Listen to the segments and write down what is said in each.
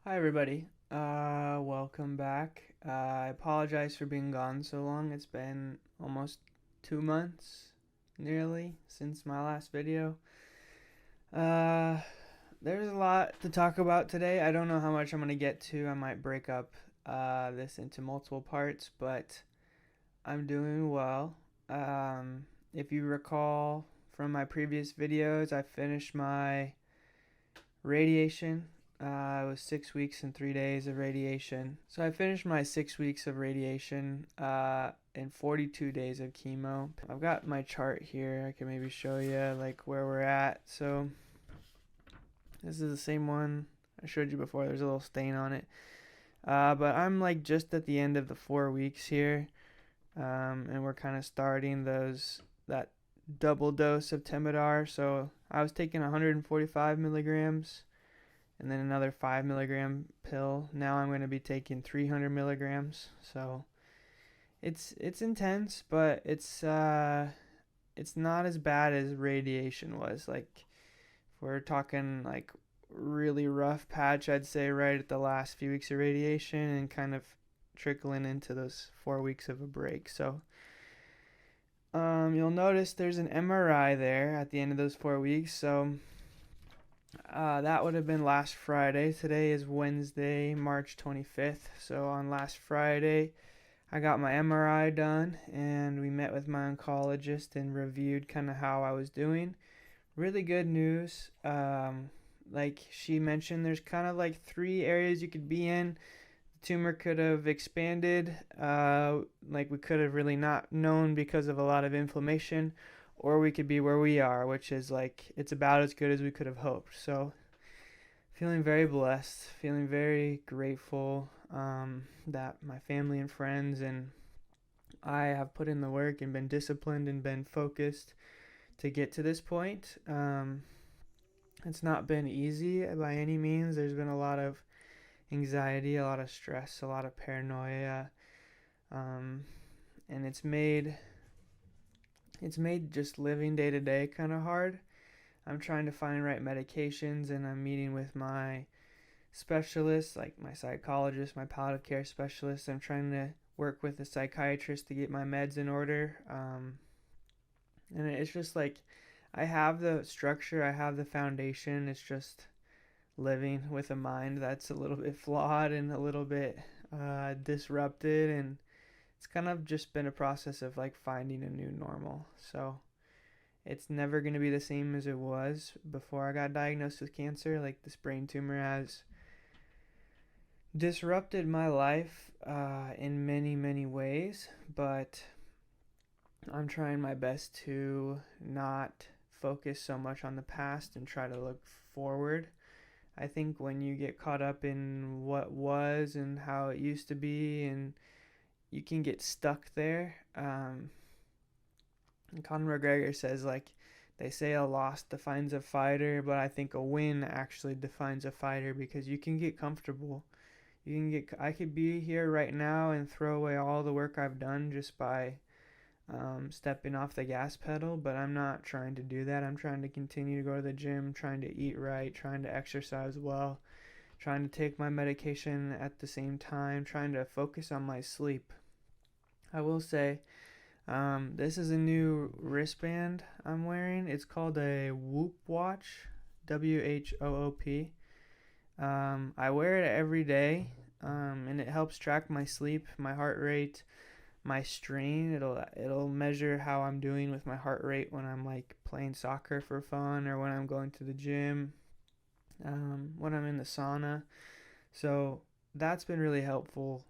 Hi everybody. Welcome back. I apologize for being gone so long. It's been almost 2 months, nearly, since my last video. Uh, there's a lot to talk about today. I don't know how much I'm gonna get to. I might break up this into multiple parts, but I'm doing well. If you recall from my previous videos, I finished my radiation. It was 6 weeks and 3 days of radiation. So I finished my 6 weeks of radiation and 42 days of chemo. I've got my chart here. I can maybe show you like where we're at. So this is the same one I showed you before. There's a little stain on it. But I'm like just at the end of the 4 weeks here, and we're kind of starting that double dose of Temodar. So I was taking 145 milligrams and then another 5 milligram pill. Now I'm going to be taking 300 milligrams. So it's intense, but it's not as bad as radiation was. Like if we're talking like really rough patch, I'd say right at the last few weeks of radiation and kind of trickling into those 4 weeks of a break. So you'll notice there's an MRI there at the end of those 4 weeks. So that would have been last Friday. Today is Wednesday, March 25th. So on last Friday, I got my MRI done and we met with my oncologist and reviewed kind of how I was doing. Really good news. Like she mentioned, there's kind of like three areas you could be in. The tumor could have expanded, like we could have really not known because of a lot of inflammation, or we could be where we are, which is like it's about as good as we could have hoped. So feeling very blessed, feeling very grateful that my family and friends and I have put in the work and been disciplined and been focused to get to this point. It's not been easy by any means. There's been a lot of anxiety, a lot of stress, a lot of paranoia, and it's made just living day to day kind of hard. I'm trying to find right medications, and I'm meeting with my specialists, like my psychologist, my palliative care specialist. I'm trying to work with a psychiatrist to get my meds in order. And it's just like I have the structure, I have the foundation. It's just living with a mind that's a little bit flawed and a little bit disrupted. And it's kind of just been a process of like finding a new normal. So it's never going to be the same as it was before I got diagnosed with cancer. Like this brain tumor has disrupted my life in many, many ways, but I'm trying my best to not focus so much on the past and try to look forward. I think when you get caught up in what was and how it used to be, and you can get stuck there. Conor McGregor says, like, they say a loss defines a fighter, but I think a win actually defines a fighter because you can get comfortable. I could be here right now and throw away all the work I've done just by stepping off the gas pedal, but I'm not trying to do that. I'm trying to continue to go to the gym, trying to eat right, trying to exercise well, trying to take my medication at the same time, trying to focus on my sleep. I will say, this is a new wristband I'm wearing. It's called a Whoop Watch, WHOOP. I wear it every day, and it helps track my sleep, my heart rate, my strain. It'll measure how I'm doing with my heart rate when I'm like playing soccer for fun or when I'm going to the gym, when I'm in the sauna. So that's been really helpful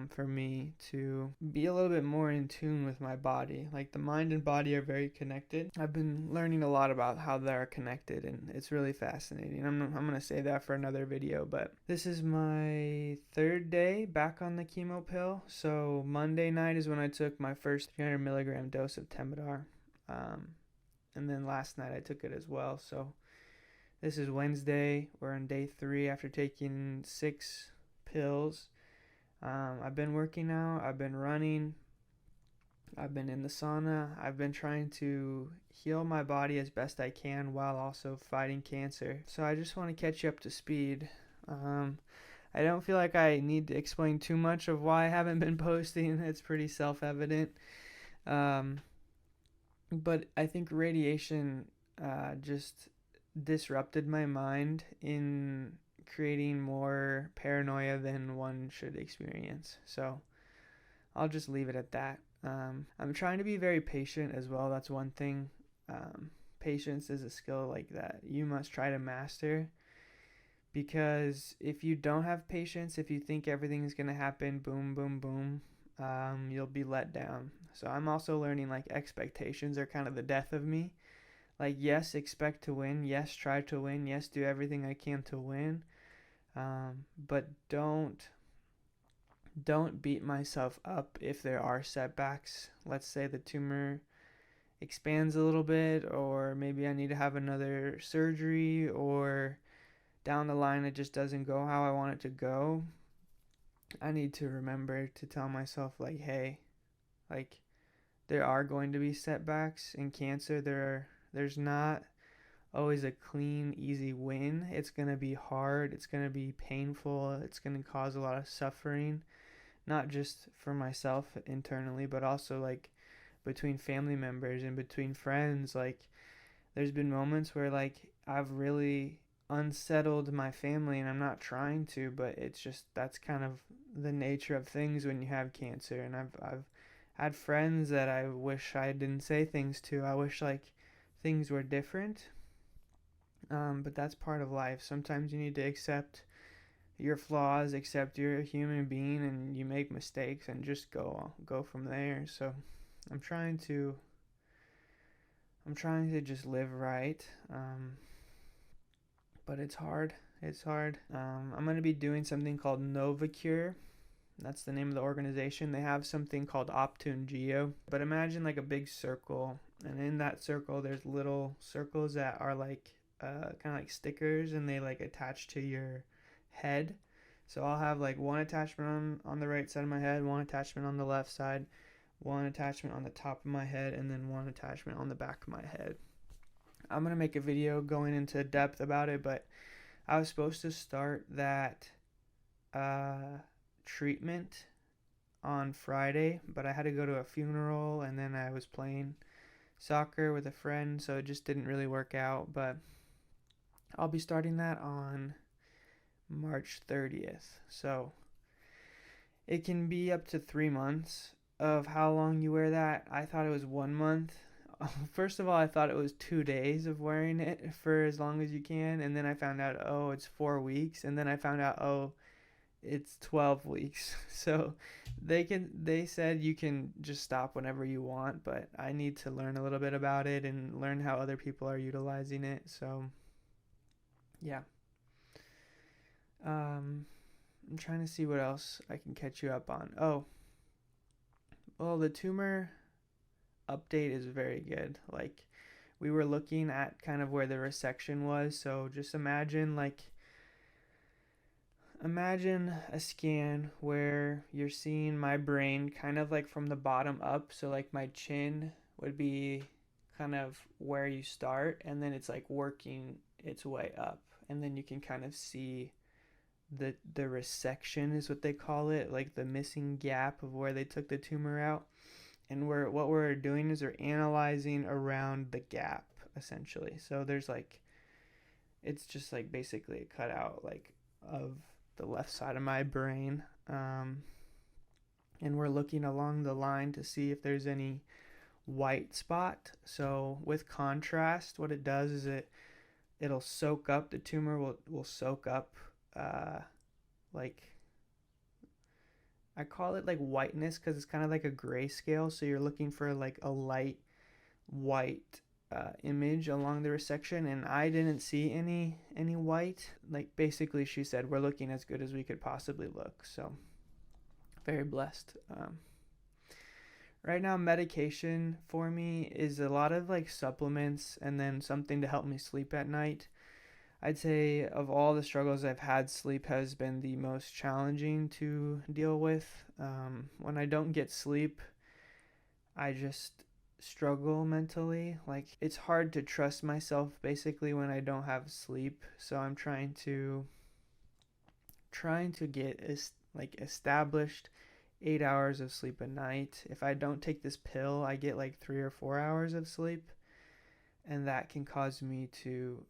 for me to be a little bit more in tune with my body. Like the mind and body are very connected. I've been learning a lot about how they're connected, and it's really fascinating. I'm going to save that for another video, but this is my third day back on the chemo pill. So Monday night is when I took my first 300 milligram dose of Temodar. And then last night I took it as well. So this is Wednesday. We're on day 3 after taking 6 pills. I've been working out, I've been running, I've been in the sauna, I've been trying to heal my body as best I can while also fighting cancer. So I just want to catch you up to speed. I don't feel like I need to explain too much of why I haven't been posting. It's pretty self-evident. Um, but I think radiation just disrupted my mind in creating more paranoia than one should experience. So I'll just leave it at that. I'm trying to be very patient as well. That's one thing. Patience is a skill like that you must try to master, because if you don't have patience, if you think everything's gonna happen boom boom boom, you'll be let down. So I'm also learning like expectations are kind of the death of me. Like, yes, expect to win, yes, try to win, yes, do everything I can to win, but don't beat myself up if there are setbacks. Let's say the tumor expands a little bit, or maybe I need to have another surgery, or down the line it just doesn't go how I want it to go. I need to remember to tell myself, like, hey, like, there are going to be setbacks in cancer. There's not always a clean, easy win. It's going to be hard, it's going to be painful, it's going to cause a lot of suffering, not just for myself internally, but also like between family members and between friends. Like, there's been moments where like I've really unsettled my family, and I'm not trying to, but it's just that's kind of the nature of things when you have cancer. And I've had friends that I wish I didn't say things to. I wish like things were different. But that's part of life. Sometimes you need to accept your flaws, accept you're a human being and you make mistakes, and just go from there. So I'm trying to I'm trying to just live right, but it's hard. It's hard. I'm gonna be doing something called Novocure. That's the name of the organization. They have something called Optune Gio. But imagine like a big circle, and in that circle, there's little circles that are like kind of like stickers, and they like attach to your head. So I'll have like one attachment on the right side of my head, one attachment on the left side, one attachment on the top of my head, and then one attachment on the back of my head. I'm gonna make a video going into depth about it, but I was supposed to start that uh, treatment on Friday, but I had to go to a funeral, and then I was playing soccer with a friend, so it just didn't really work out. But I'll be starting that on March 30th. So it can be up to 3 months of how long you wear that. I thought it was 1 month. First of all, I thought it was 2 days of wearing it for as long as you can, and then I found out, oh, it's 4 weeks, and then I found out, oh, it's 12 weeks. So they said you can just stop whenever you want, but I need to learn a little bit about it and learn how other people are utilizing it. So yeah. I'm trying to see what else I can catch you up on. Oh, well, the tumor update is very good. Like, we were looking at kind of where the resection was. So just imagine a scan where you're seeing my brain kind of like from the bottom up. So like my chin would be kind of where you start, and then it's like working its way up, and then you can kind of see the resection is what they call it, like the missing gap of where they took the tumor out. And what we're doing is we're analyzing around the gap essentially. So there's like, it's just like basically a cutout like of the left side of my brain, and we're looking along the line to see if there's any white spot. So with contrast, what it does is it'll soak up, the tumor will soak up like, I call it like whiteness because it's kind of like a grayscale. So you're looking for like a light white image along the resection, and I didn't see any white. Like, basically she said we're looking as good as we could possibly look. So very blessed. Right now, medication for me is a lot of like supplements and then something to help me sleep at night. I'd say of all the struggles I've had, sleep has been the most challenging to deal with. When I don't get sleep, I just struggle mentally. Like, it's hard to trust myself basically when I don't have sleep. So I'm trying trying to get established 8 hours of sleep a night. If I don't take this pill, I get like 3 or 4 hours of sleep, and that can cause me to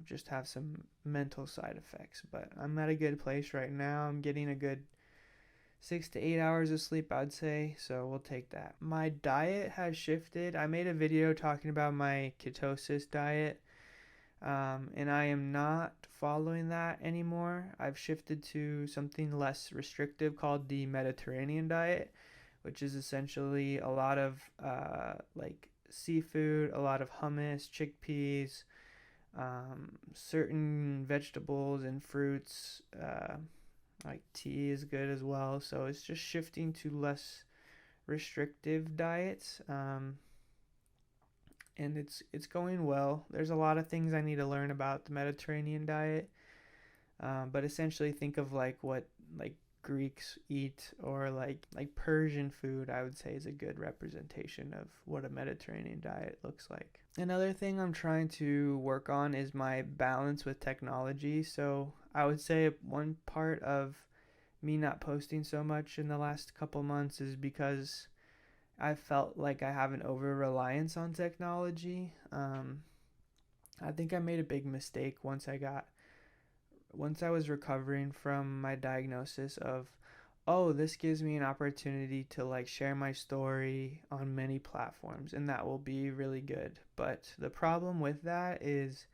just have some mental side effects. But I'm at a good place right now. I'm getting a good 6 to 8 hours of sleep, I'd say, so we'll take that. My diet has shifted. I made a video talking about my ketosis diet, and I am not following that anymore. I've shifted to something less restrictive called the Mediterranean diet, which is essentially a lot of like seafood, a lot of hummus, chickpeas, certain vegetables and fruits. Like tea is good as well. So it's just shifting to less restrictive diets. And it's going well. There's a lot of things I need to learn about the Mediterranean diet, but essentially think of like what like Greeks eat, or like Persian food. I would say is a good representation of what a Mediterranean diet looks like. Another thing I'm trying to work on is my balance with technology. So I would say one part of me not posting so much in the last couple months is because I felt like I have an over reliance on technology. I think I made a big mistake once I was recovering from my diagnosis of, oh, this gives me an opportunity to like share my story on many platforms, and that will be really good. But the problem with that is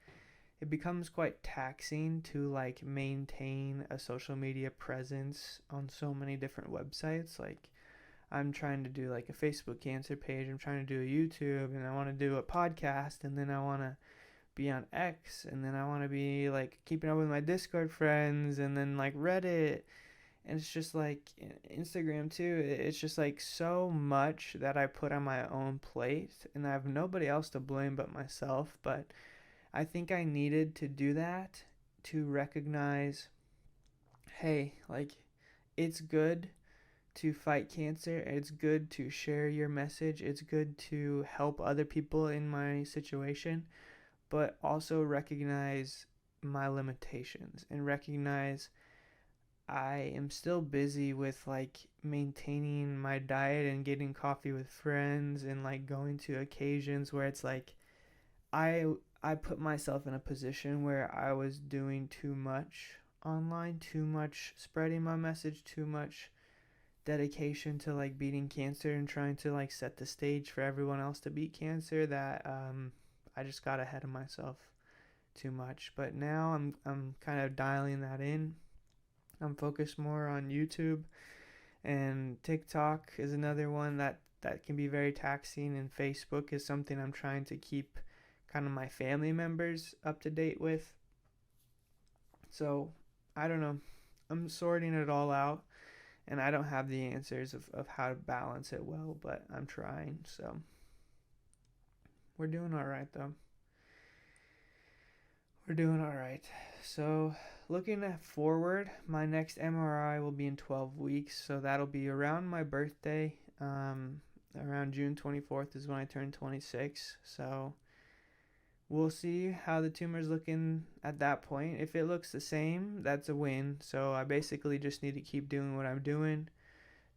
it becomes quite taxing to like maintain a social media presence on so many different websites. Like I'm trying to do like a Facebook cancer page, I'm trying to do a YouTube, and I want to do a podcast, and then I want to be on X, and then I want to be like keeping up with my Discord friends, and then like Reddit, and it's just like Instagram too. It's just like so much that I put on my own plate, and I have nobody else to blame but myself. But I think I needed to do that to recognize, hey, like it's good to fight cancer. It's good to share your message. It's good to help other people in my situation, but also recognize my limitations and recognize I am still busy with like maintaining my diet and getting coffee with friends and like going to occasions where it's like I I put myself in a position where I was doing too much online, too much spreading my message, too much dedication to like beating cancer and trying to like set the stage for everyone else to beat cancer, that I just got ahead of myself too much. But now I'm kind of dialing that in. I'm focused more on YouTube, and TikTok is another one that can be very taxing, and Facebook is something I'm trying to keep kind of my family members up to date with. So I don't know. I'm sorting it all out, and I don't have the answers of how to balance it well, but I'm trying. So we're doing all right, though. We're doing all right. So looking forward, my next MRI will be in 12 weeks, so that'll be around my birthday. Around June 24th is when I turn 26. So we'll see how the tumor's looking at that point. If it looks the same, that's a win. So I basically just need to keep doing what I'm doing.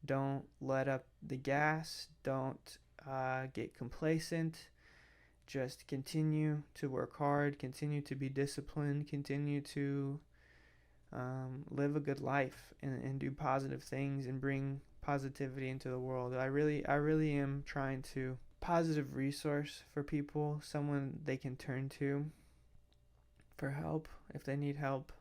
Don't let up the gas. Don't get complacent. Just continue to work hard. Continue to be disciplined. Continue to live a good life, and do positive things and bring positivity into the world. I really am trying to positive resource for people, someone they can turn to for help if they need help.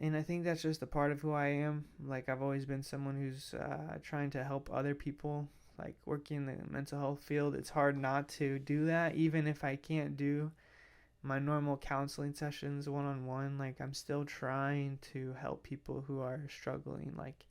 And I think that's just a part of who I am. Like I've always been someone who's trying to help other people. Like working in the mental health field, it's hard not to do that, even if I can't do my normal counseling sessions one-on-one. Like I'm still trying to help people who are struggling. Like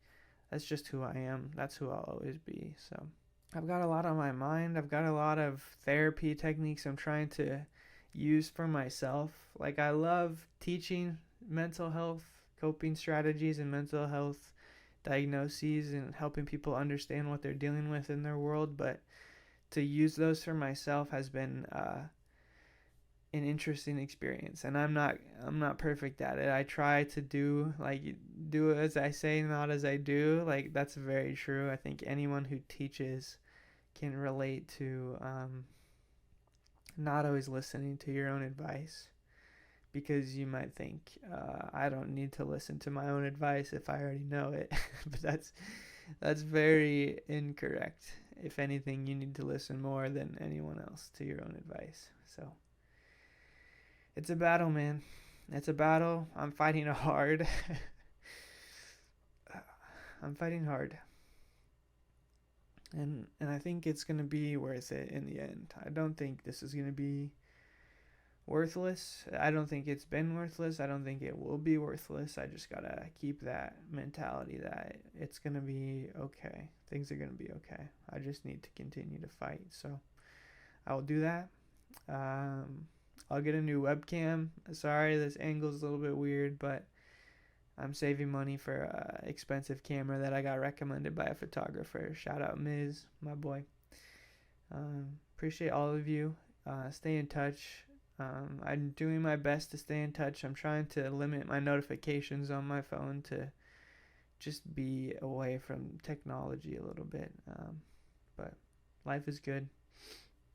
that's just who I am. That's who I'll always be. So I've got a lot on my mind. I've got a lot of therapy techniques I'm trying to use for myself. Like I love teaching mental health coping strategies and mental health diagnoses and helping people understand what they're dealing with in their world, but to use those for myself has been an interesting experience, and I'm not perfect at it. I try to do as I say, not as I do. Like, that's very true. I think anyone who teaches can relate to not always listening to your own advice, because you might think, I don't need to listen to my own advice if I already know it. But that's very incorrect. If anything, you need to listen more than anyone else to your own advice. So it's a battle, man. It's a battle. I'm fighting hard. I'm fighting hard. And I think it's gonna be worth it in the end. I don't think this is gonna be worthless. I don't think it's been worthless. I don't think it will be worthless. I just gotta keep that mentality that it's gonna be okay. Things are gonna be okay. I just need to continue to fight. So I will do that. Um, I'll get a new webcam. Sorry, this angle's a little bit weird, but I'm saving money for a expensive camera that I got recommended by a photographer. Shout out Miz, my boy. Appreciate all of you. Stay in touch. I'm doing my best to stay in touch. I'm trying to limit my notifications on my phone to just be away from technology a little bit. But life is good.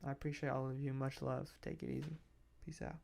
I appreciate all of you. Much love. Take it easy. Peace out.